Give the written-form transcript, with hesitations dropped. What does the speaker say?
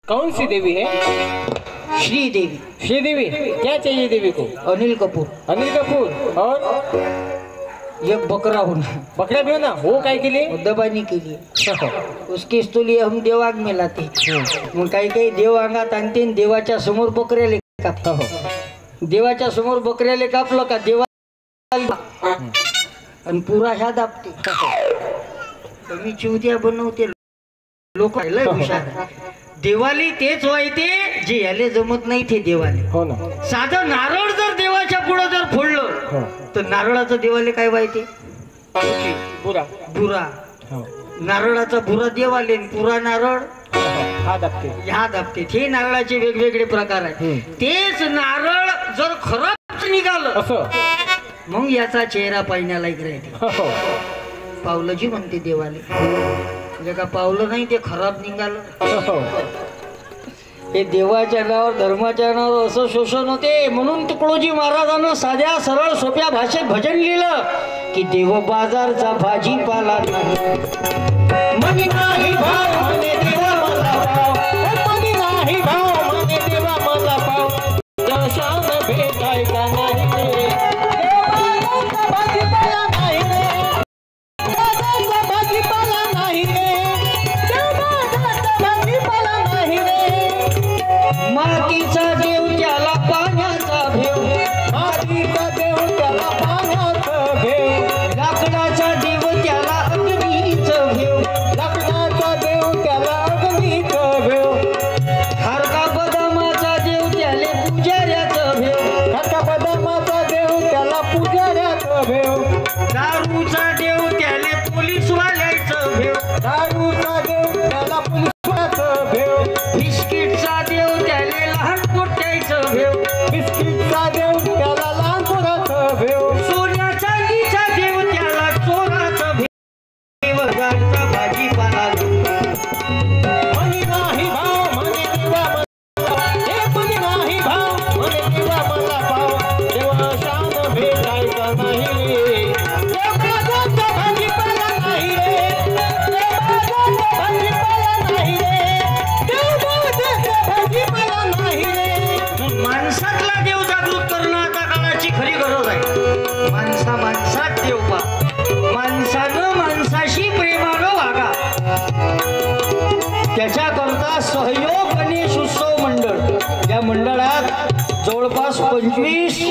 कौन C देवी है? श्रीदेवी। श्रीदेवी। क्या चाहिए देवी को? अनिल कपूर। अनिल कपूर और एक बकरा होना। बकरा भी होना? वो काय के लिए? दबाने के लिए। उसके तो लिए हम देवाग में लाते। मग काही काही देव अंगात आणते, देवाच्या समोर बकऱ्याले कापते। देवाच्या समोर बकऱ्याले कापलं का देवा आणि पुरा ह्या दाबते। मी चिवत्या बनवते लोक लय हुशार। देवाली तेच व्हायते जे याले जमत नाही ते देवाले। हो ना। साधं नारळ जर देवाच्या पुढे जर फोडलं तर नारळाचं देवाले काय व्हायते? बुरा। बुरा। नारळाचा बुरा देवाले, पुरा नारळ हा दाबते। ह्या दाबते। हे नारळाचे वेगवेगळे प्रकार आहेत। तेच नारळ जर खराब निघालं असं मग याचा चेहरा पाहण्यालायक राहते। पावलंजी म्हणते देवाले। जे का पावलं नाही ते खराब निघालं। हे देवाच्या नावावर धर्माच्या नावावर असं शोषण होते। म्हणून तुकडोजी महाराजांना साध्या सरळ सोप्या भाषेत भजन लिहिलं की देव बाजारचा भाजीपाला नाही, मनी नाही भाव